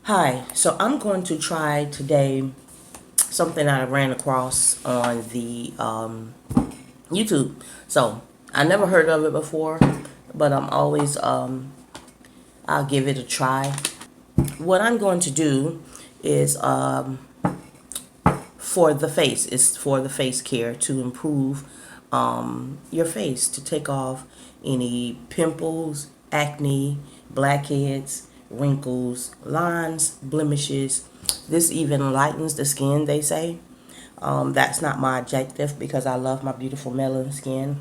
Hi, so I'm going to try today something I ran across on the YouTube. So I never heard of it before, but I'm always I'll give it a try. What I'm going to do is for the face. It's for the face care to improve your face, to take off any pimples, acne, blackheads, wrinkles, lines, blemishes. This even lightens the skin, they say. That's not my objective because I love my beautiful melon skin.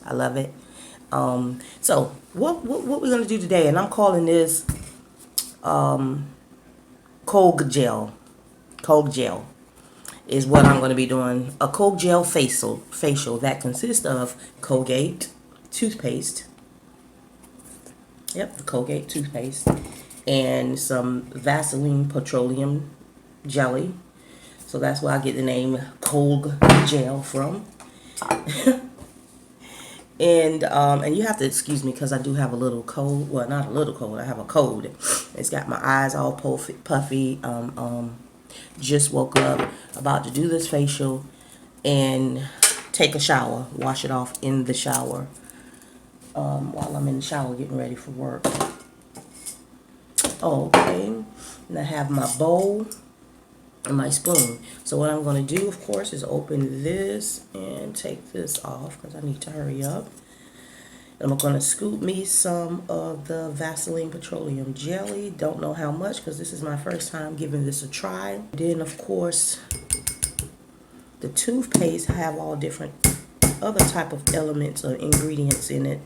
I love it. So what we're gonna do today, and I'm calling this Colg gel. Colg gel is what I'm going to be doing. A Colg gel facial that consists of Colgate toothpaste. Yep, the Colgate toothpaste and some Vaseline petroleum jelly. So that's where I get the name Colg gel from. And you have to excuse me because I do have a little cold. Well, not a little cold. I have a cold. It's got my eyes all puffy. Just woke up, about to do this facial, and take a shower. Wash it off in the shower. While I'm in the shower getting ready for work. Okay. And I have my bowl and my spoon. So what I'm going to do, of course, is open this and take this off because I need to hurry up. And I'm going to scoop me some of the Vaseline petroleum jelly. Don't know how much because this is my first time giving this a try. Then, of course, the toothpaste have all different other type of elements or ingredients in it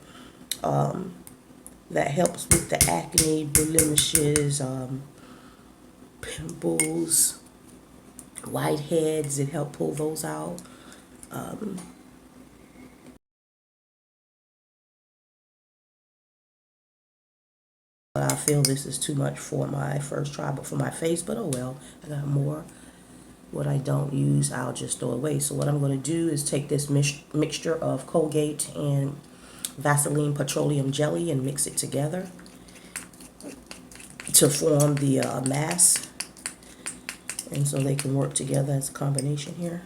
that helps with the acne, blemishes, pimples, whiteheads. It help pull those out. I feel this is too much for my first try, but for my face, but oh well, I got more. What I don't use, I'll just throw away. So what I'm going to do is take this mixture of Colgate and Vaseline petroleum jelly and mix it together to form the mass, and so they can work together as a combination here.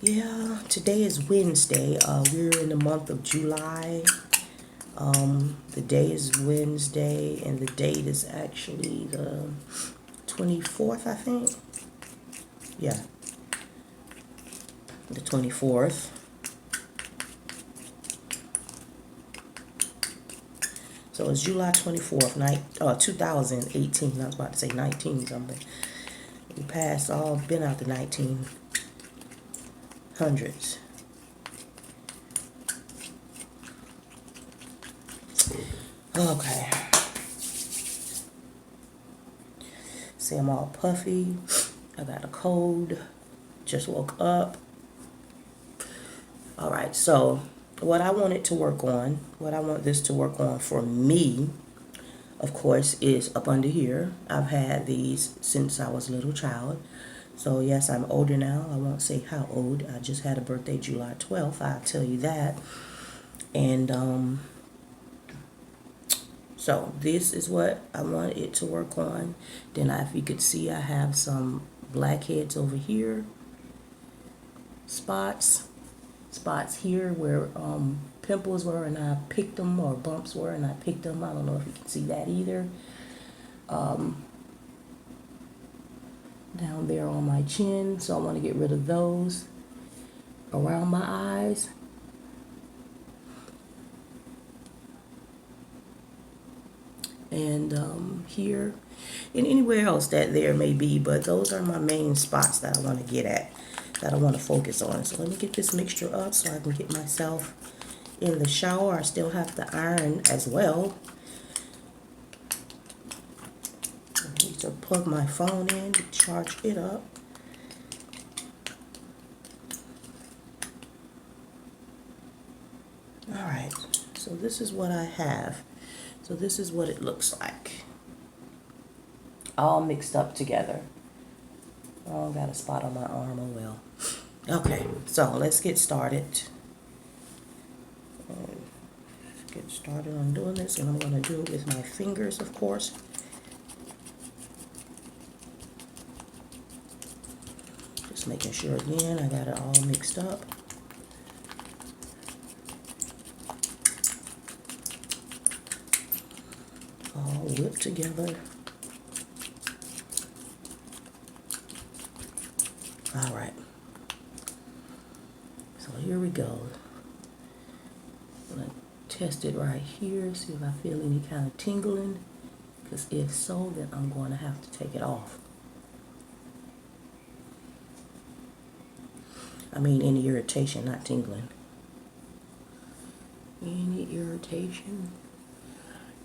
Yeah, today is Wednesday. We're in the month of July. The day is Wednesday, and the date is actually the 24th, I think. Yeah, the 24th. So it's July 24th, 2018. I was about to say 19 something. We passed all, been out the 1900s. Okay. See, I'm all puffy. I got a cold. Just woke up. All right, so what I want this to work on for me, of course, is up under here. I've had these since I was a little child. So yes, I'm older now. I won't say how old. I just had a birthday July 12th. I'll tell you that. And so this is what I want it to work on. Then if you could see, I have some blackheads over here. Spots here where pimples were and I picked them, or bumps were and I picked them. I don't know if you can see that either. Down there on my chin, so I want to get rid of those. Around my eyes. And here and anywhere else that there may be, but those are my main spots that I want to get at, that I want to focus on. So let me get this mixture up so I can get myself in the shower. I still have to iron as well. I need to plug my phone in to charge it up. Alright, so this is what I have. So this is what it looks like. All mixed up together. Oh, got a spot on my arm, oh well. Okay, so let's get started. get started on doing this, and I'm going to do it with my fingers, of course. Just making sure again I got it all mixed up. All whipped together. All right. So here we go. I'm going to test it right here, see if I feel any kind of tingling. Because if so, then I'm going to have to take it off. I mean any irritation, not tingling. Any irritation.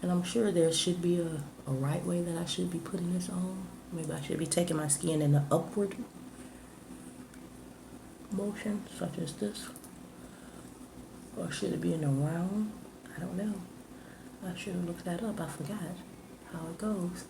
And I'm sure there should be a right way that I should be putting this on. Maybe I should be taking my skin in the upward motion, such as this. Or should it be in the round? I don't know. I should have looked that up. I forgot how it goes.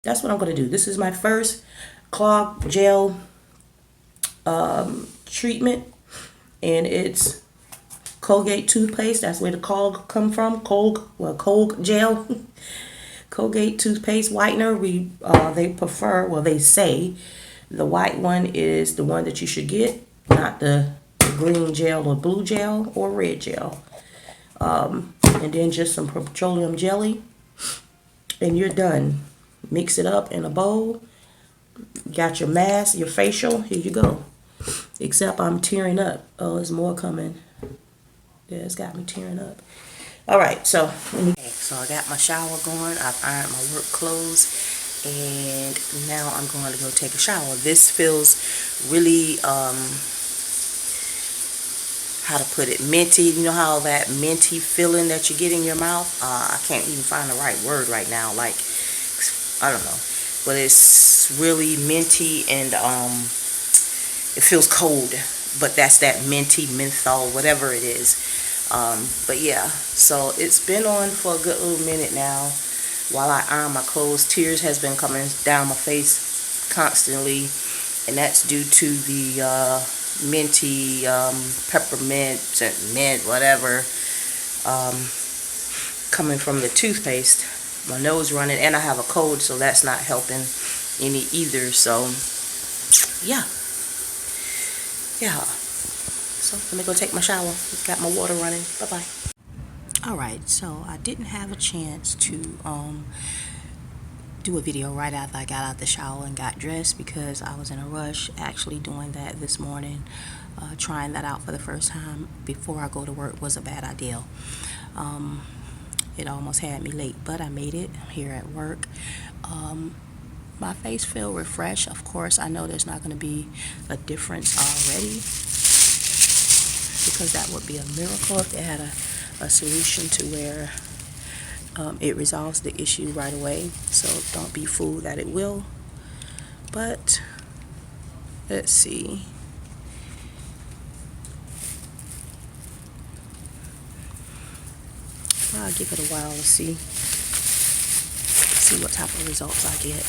That's what I'm going to do. This is my first clog gel treatment, and it's Colgate toothpaste. That's where the clog come from. Colg gel. Colgate toothpaste whitener. They prefer, well, they say the white one is the one that you should get, not the green gel or blue gel or red gel. And then just some petroleum jelly, and you're done. Mix it up in a bowl. Got your mask, your facial. Here you go. Except I'm tearing up. Oh, there's more coming. Yeah, it's got me tearing up. All right, so I got my shower going. I've ironed my work clothes, and now I'm going to go take a shower. This feels really, how to put it, minty. You know how that minty feeling that you get in your mouth? I can't even find the right word right now. Like, I don't know, but it's really minty, and it feels cold, but that's that minty, menthol, whatever it is. But yeah, so it's been on for a good little minute now while I iron my clothes. Tears has been coming down my face constantly, and that's due to the minty, peppermint, mint, whatever, coming from the toothpaste. My nose running, and I have a cold, so that's not helping any either. So yeah, so let me go take my shower. Got my water running. Bye-bye. All right, so I didn't have a chance to do a video right after I got out the shower and got dressed because I was in a rush. Actually doing that this morning, trying that out for the first time before I go to work was a bad idea. It almost had me late, but I made it. I'm here at work. My face feel refreshed. Of course, I know there's not going to be a difference already, because that would be a miracle if they had a solution to where it resolves the issue right away. So don't be fooled that it will. But let's see. I'll give it a while to see what type of results I get.